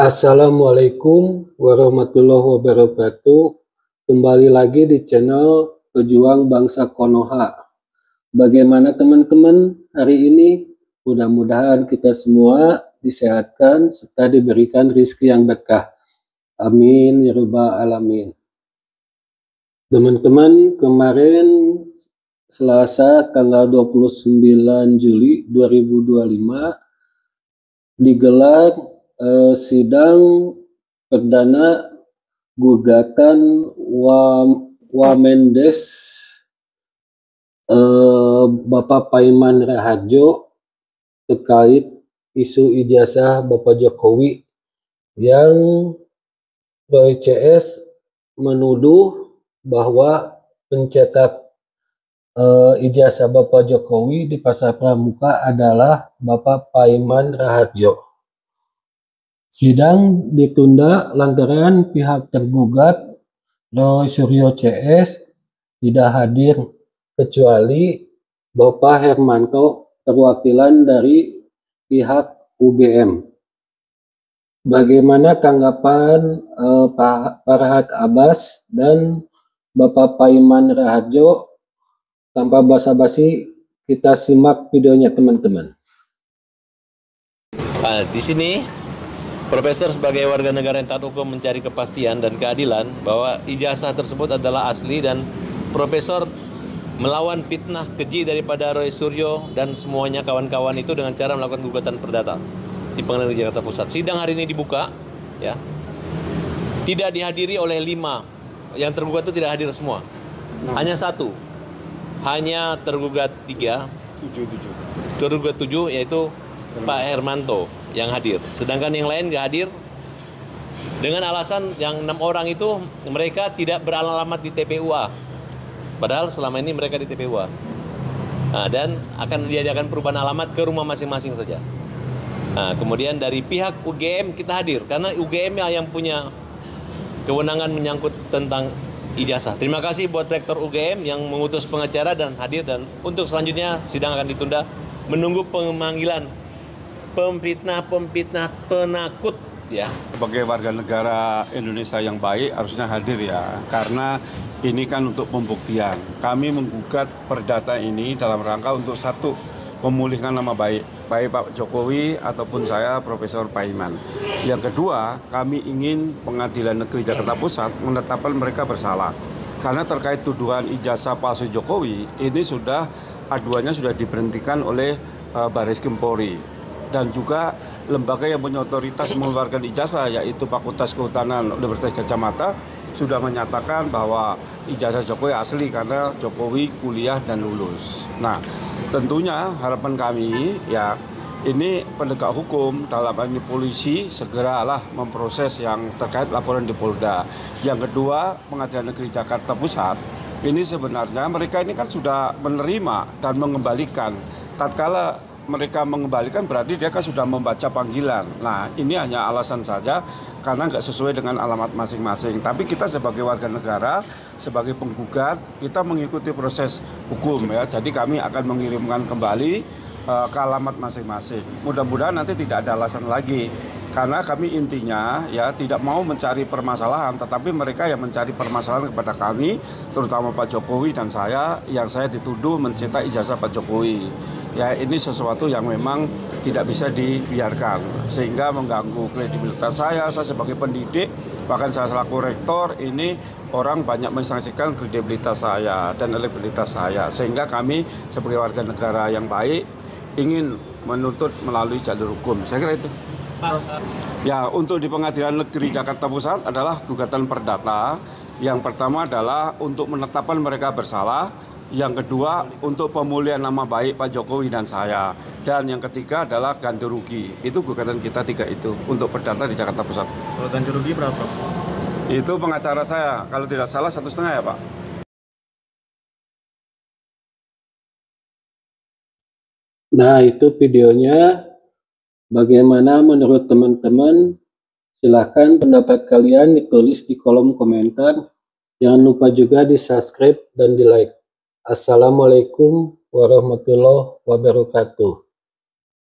Assalamualaikum warahmatullahi wabarakatuh. Kembali lagi di channel Pejuang Bangsa Konoha. Bagaimana teman-teman hari ini? Mudah-mudahan kita semua disehatkan serta diberikan rezeki yang berkah. Amin ya rabbal alamin. Teman-teman, kemarin Selasa tanggal 29 Juli 2025 digelar sidang perdana gugatan Wamendes Bapak Paiman Raharjo terkait isu ijazah Bapak Jokowi yang Roy CS menuduh bahwa pencetak ijazah Bapak Jokowi di Pasar Pramuka adalah Bapak Paiman Raharjo. Sidang ditunda lantaran pihak tergugat Roy Suryo CS tidak hadir kecuali Bapak Hermanto perwakilan dari pihak UGM. Bagaimana tanggapan Pak Farhad Abbas dan Bapak Paiman Raharjo? Tanpa basa-basi, kita simak videonya teman-teman. Di sini Profesor sebagai warga negara yang taat hukum mencari kepastian dan keadilan bahwa ijazah tersebut adalah asli, dan Profesor melawan fitnah keji daripada Roy Suryo dan semuanya kawan-kawan itu dengan cara melakukan gugatan perdata di Pengadilan Negeri Jakarta Pusat. Sidang hari ini dibuka, ya, tidak dihadiri oleh 5 yang tergugat, itu tidak hadir semua, hanya 1, hanya tergugat 3, tergugat 7 yaitu Pak Hermanto yang hadir, sedangkan yang lain nggak hadir dengan alasan yang 6 orang itu mereka tidak beralamat di TPUA, padahal selama ini mereka di TPUA. Dan akan diadakan perubahan alamat ke rumah masing-masing saja. Kemudian dari pihak UGM kita hadir karena UGM yang punya kewenangan menyangkut tentang ijazah. Terima kasih buat Rektor UGM yang mengutus pengacara dan hadir, dan untuk selanjutnya sidang akan ditunda menunggu pemanggilan pemfitnah penakut, ya. Sebagai warga negara Indonesia yang baik harusnya hadir, ya, karena ini kan untuk pembuktian. Kami menggugat perdata ini dalam rangka untuk satu, memulihkan nama baik Pak Jokowi ataupun saya Profesor Paiman. Yang kedua, kami ingin Pengadilan Negeri Jakarta Pusat menetapkan mereka bersalah karena terkait tuduhan ijazah palsu Jokowi ini aduannya sudah diberhentikan oleh Barreskrim Polri. Dan juga lembaga yang punya otoritas mengeluarkan ijazah yaitu Fakultas Kehutanan Universitas Gadjah Mada sudah menyatakan bahwa ijazah Jokowi asli karena Jokowi kuliah dan lulus. Nah, tentunya harapan kami, ya, ini penegak hukum dalam hal ini polisi segeralah memproses yang terkait laporan di Polda. Yang kedua, Pengadilan Negeri Jakarta Pusat ini sebenarnya mereka ini kan sudah menerima dan mengembalikan. Tatkala mereka mengembalikan berarti dia kan sudah membaca panggilan. Nah, ini hanya alasan saja karena nggak sesuai dengan alamat masing-masing. Tapi kita sebagai warga negara, sebagai penggugat, kita mengikuti proses hukum, ya. Jadi kami akan mengirimkan kembali ke alamat masing-masing. Mudah-mudahan nanti tidak ada alasan lagi. Karena kami intinya, ya, tidak mau mencari permasalahan, tetapi mereka yang mencari permasalahan kepada kami, terutama Pak Jokowi dan saya, yang saya dituduh mencetak ijazah Pak Jokowi. Ya, ini sesuatu yang memang tidak bisa dibiarkan sehingga mengganggu kredibilitas saya sebagai pendidik, bahkan saya selaku rektor, ini orang banyak mensaksikan kredibilitas saya dan elektabilitas saya, sehingga kami sebagai warga negara yang baik ingin menuntut melalui jalur hukum. Saya kira itu. Ya, untuk di Pengadilan Negeri Jakarta Pusat adalah gugatan perdata. Yang pertama adalah untuk menetapkan mereka bersalah. Yang kedua, untuk pemulihan nama baik Pak Jokowi dan saya. Dan yang ketiga adalah ganti rugi. Itu gugatan kita 3 itu untuk perdata di Jakarta Pusat. Kalau ganti rugi berapa? Itu pengacara saya, kalau tidak salah 1,5 ya, Pak. Nah, itu videonya. Bagaimana menurut teman-teman? Silahkan pendapat kalian ditulis di kolom komentar. Jangan lupa juga di subscribe dan di like. Assalamualaikum warahmatullahi wabarakatuh.